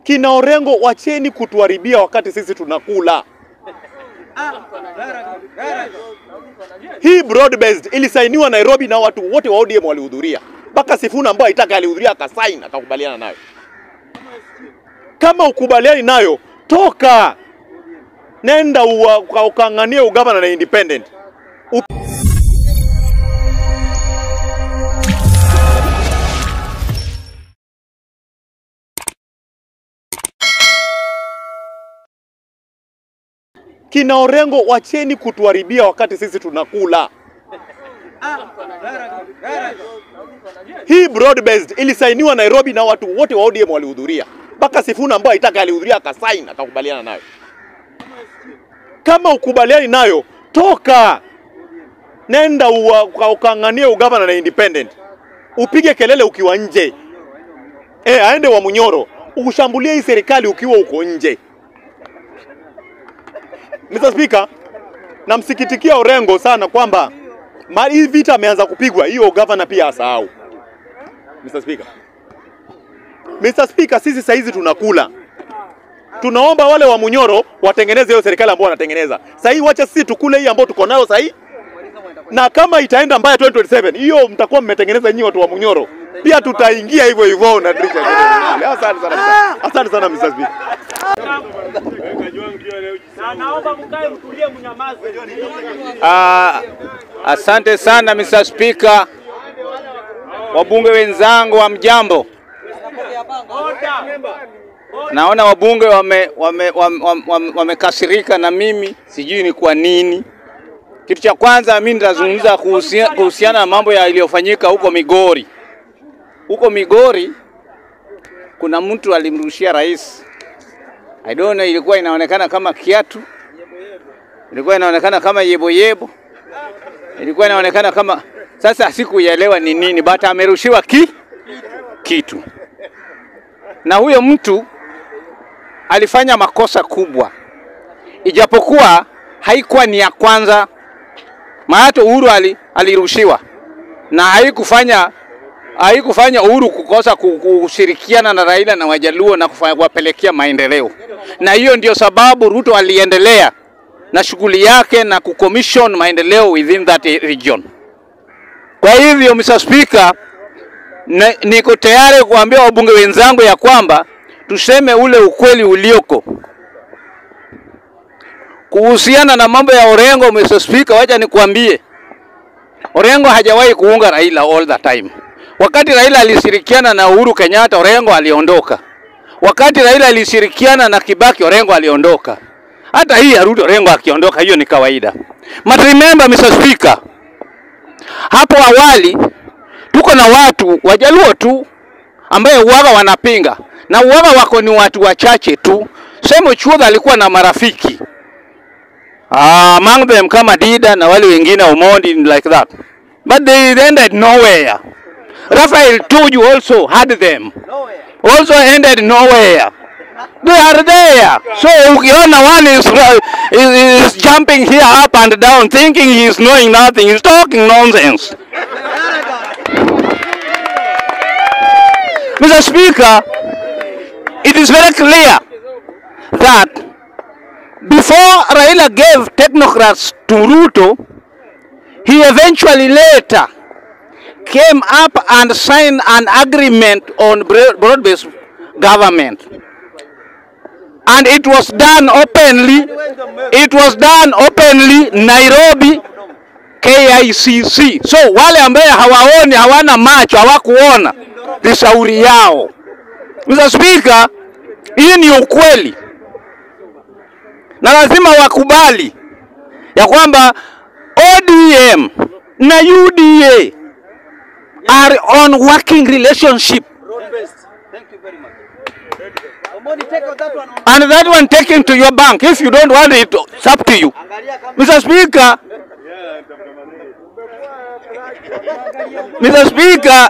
Kina Orengo, wacheni kutuharibia wakati sisi tunakula. Hii broad based ilisainiwa Nairobi na watu wote wa ODM walihudhuria. Mpaka Sifuna ambaye haitaka alihudhuria akasaini akakubaliana nayo. Kama ukubaliani nayo, toka. Nenda ukang'anie ugavana na independent. Kina Orengo, wacheni kutuharibia wakati sisi tunakula. Hii broad based ilisainiwa Nairobi na watu wote wa ODM walihudhuria. Mpaka Sifuna ambaye haitaka alihudhuria akasaini akakubaliana nayo. Kama ukubaliani nayo, toka. Nenda ukang'anie ugavana na independent. Upige kelele ukiwa nje. Aende wa Munyoro, ushambulie hii serikali ukiwa uko nje. Mr. Speaker, namsikitikia Orengo sana kwamba hii vita ameanza kupigwa, hiyo governor pia asahau. Mr. Speaker, sisi saizi tunakula. Tunaomba wale wa Munyoro watengeneze hiyo serikali ambayo wanatengeneza. Sasa wacha sisi tukule hii ambayo tuko nayo sasa. Na kama itaenda mbaya 2027, hiyo mtakuwa mmetengeneza nyinyi watu wa Munyoro. Pia tutaingia hivyo hivyo na dirisha. Asante sana. Asante sana Mr. Speaker. Naomba mkae mtulie mnyamaze. Asante sana Mr. Speaker. Wabunge wenzangu wa mjambo. Naona wabunge wamekasirika na mimi, sijui ni kwa nini. Kitu cha kwanza mimi nitazungumza kuhusiana na mambo yaliyofanyika huko Migori. Huko Migori kuna mtu alimrushia rais. I don't know, ilikuwa inaonekana kama kiatu. Ilikuwa inaonekana kama yebo. Ilikuwa inaonekana kama, sasa sikuelewa ni nini, but amerushiwa kitu. Na huyo mtu alifanya makosa kubwa. Ijapokuwa haikuwa ni ya kwanza. Maana Uhuru alirushiwa. Na haikufanya Uhuru kukosa kushirikiana na Raila na Wajaluo na kuwapelekea maendeleo. Na hiyo ndio sababu Ruto aliendelea na shughuli yake na kucommission maendeleo within that region. Kwa hivyo Mr. Speaker, niko tayari kuambia wabunge wenzangu ya kwamba tuseme ule ukweli ulioko. Kuhusiana na mambo ya Orengo, Mr. Speaker, wacha nikuambie. Orengo hajawahi kuunga Raila all the time. Wakati Raila alishirikiana na Uhuru Kenyatta, Orengo aliondoka. Wakati Raila alishirikiana na Kibaki, Orengo aliondoka. Hata hii arudi Orengo akiondoka, hiyo ni kawaida. But remember Mr. Speaker, hapo awali tuko na watu Wajaluo tu ambaye uwaga wanapinga. Na uwaga wako ni watu wachache tu. Semo Chuodha alikuwa na marafiki. Among them kama Dida na wale wengine Omondi like that. But they ended nowhere. Raphael Tuju also had them. Also ended nowhere. They are there. So ukiona one is jumping here up and down thinking he is knowing nothing. He is talking nonsense. Mr. Speaker, it is very clear that before Raila gave technocrats to Ruto, he eventually later came up and signed an agreement on broad-based government. And it was done openly. It was done openly, Nairobi, KICC. So wale ambaye hawaoni, hawana macho, hawakuona, ni shauri yao. Mr. Speaker, hii ni ukweli. Na lazima wakubali ya kwamba ODM na UDA are on working relationship. Thank you very much. And that one taken to your bank. If you don't want it, it's up to you. Mr. Speaker, Mr. Speaker,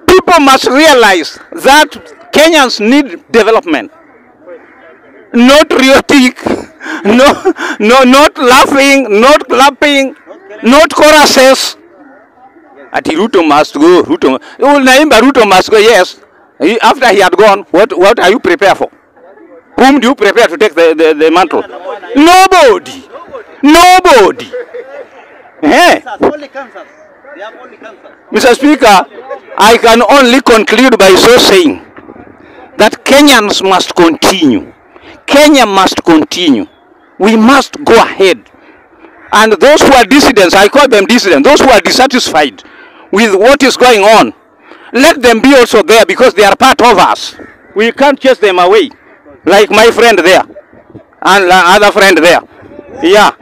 people must realize that Kenyans need development. Not riotic, not laughing, not clapping, not choruses. Ati Ruto must go. Ruto. Naimba Ruto must go. Yes. After he had gone, what are you prepared for? Whom do you prepare to take the mantle? Nobody. Nobody. Only cancers. They have only cancers. Mr. Speaker, I can only conclude by so saying that Kenyans must continue. Kenya must continue. We must go ahead. And those who are dissidents, I call them dissidents, those who are dissatisfied with what is going on, let them be also there because they are part of us. We can't chase them away, like my friend there and other friend there. Yeah.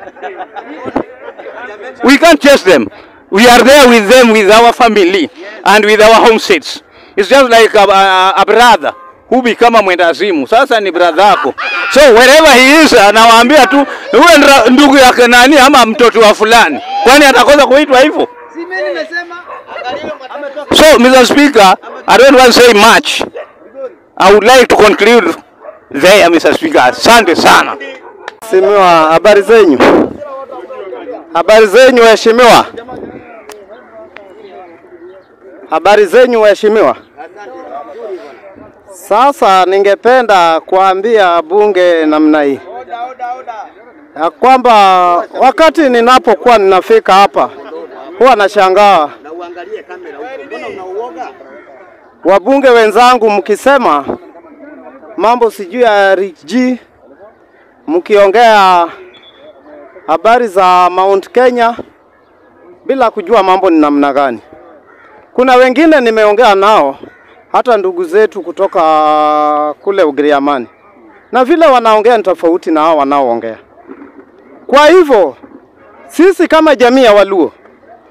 We can't chase them. We are there with them, with our family and with our homesteads. It's just like a brother who become a mwendazimu. Sasa ni brother yako. So wherever he is, anawaambia tu wewe ndugu yake nani ama mtoto wa fulani. Kwani atakosa kuitwa hivyo? So Mr. Speaker, I don't want to say much. I would like to conclude there, Mr. Speaker. Asante sana. Mheshimiwa, habari zenyu? Habari zenyu waheshimiwa? Habari zenyu waheshimiwa? Sasa ningependa kuambia bunge namna hii ya kwamba wakati ninapokuwa ninafika hapa huwa nashangaa wabunge wenzangu mkisema mambo sijui ya RG, mkiongea habari za Mount Kenya bila kujua mambo ni namna gani. Kuna wengine nimeongea nao hata ndugu zetu kutoka kule Ugiriamani, na vile wanaongea ni tofauti na hao wanaoongea. Kwa hivyo sisi kama jamii ya Waluo,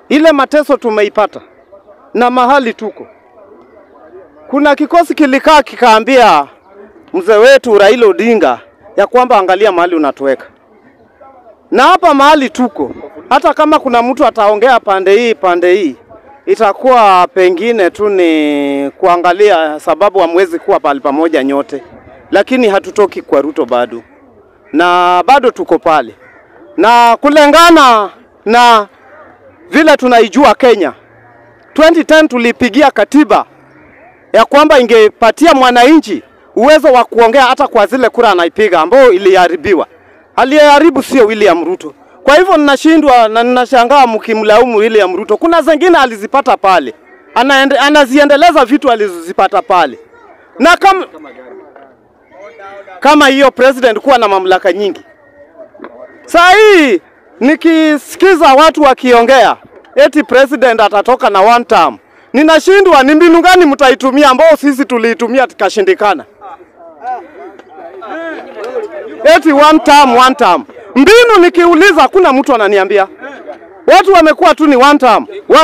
ile mateso tumeipata na mahali tuko, kuna kikosi kilikaa kikaambia mzee wetu Raila Odinga ya kwamba angalia mahali unatuweka. Na hapa mahali tuko, hata kama kuna mtu ataongea pande hii, itakuwa pengine tu ni kuangalia sababu hamwezi kuwa pale pamoja nyote. Lakini hatutoki kwa Ruto bado. Na bado tuko pale. Na kulingana na vile tunaijua Kenya, 2010 tulipigia katiba ya kwamba ingepatia mwananchi uwezo wa kuongea hata kwa zile kura anaipiga ambao iliharibiwa. Aliyeharibu sio William Ruto. Kwa hivyo ninashindwa na ninashangaa mkimlaumu William Ruto. Kuna zingine alizipata pale. Anaziendeleza vitu alizozipata pale. Na kama hiyo president kuwa na mamlaka nyingi. Saa hii nikisikiza watu wakiongea eti president atatoka na one term. Ninashindwa ni mbinu gani mtaitumia ambao sisi tuliitumia tukashindikana. Eti one term. Mbinu nikiuliza kuna mtu ananiambia. Watu wamekuwa tu ni one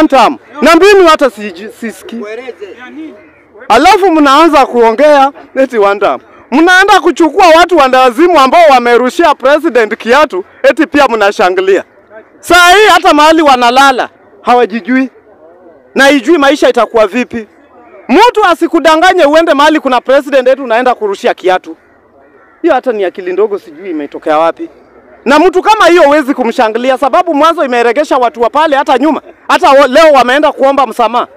term. Na mbinu hata sisiki. Alafu mnaanza kuongea eti one term. Mnaenda kuchukua watu wandawazimu ambao wamerushia president kiatu eti pia mnashangilia. Saa hii hata mahali wanalala hawajijui. Na ijui maisha itakuwa vipi. Mtu asikudanganye uende mahali kuna president eti unaenda kurushia kiatu. Hiyo hata ni akili ndogo sijui imetokea wapi. Na mtu kama hiyo huwezi kumshangilia sababu mwanzo imeregesha watu wa pale hata nyuma. Hata leo wameenda kuomba msamaha.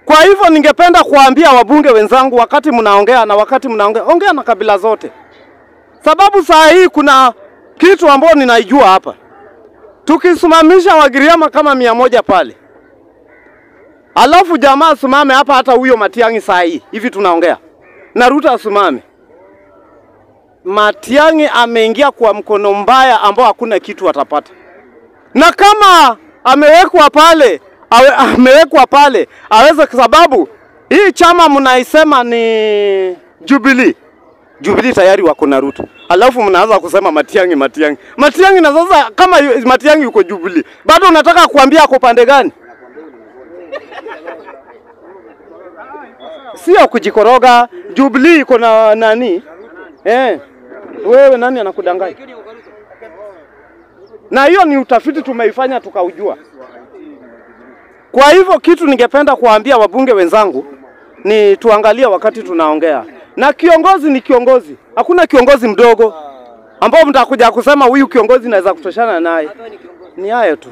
Kwa hivyo ningependa kuambia wabunge wenzangu wakati mnaongea na wakati mnaongea ongea na kabila zote. Sababu saa hii kuna kitu ambao ninaijua hapa. Tukisimamisha Wagiriama kama 100 pale. Alafu jamaa asimame hapa hata huyo Matiang'i saa hii. Hivi tunaongea. Na Ruto asimame. Matiang'i ameingia kwa mkono mbaya ambao hakuna kitu atapata. Na kama amewekwa pale aweze kwa sababu hii chama mnaisema ni Jubilee. Jubilee tayari wako na Ruto. Alafu mnaanza kusema Matiang'i. Matiang'i na sasa kama Matiang'i yuko Jubilee, bado unataka kuambia kwa pande gani? Sio kujikoroga. Jubilee iko na nani? Wewe nani anakudanganya? Na hiyo ni utafiti tumeifanya tukaujua. Kwa hivyo kitu ningependa kuambia wabunge wenzangu ni tuangalie wakati tunaongea. Na kiongozi ni kiongozi. Hakuna kiongozi mdogo ambao mtakuja kusema huyu kiongozi naweza kutoshana naye. Ni hayo tu.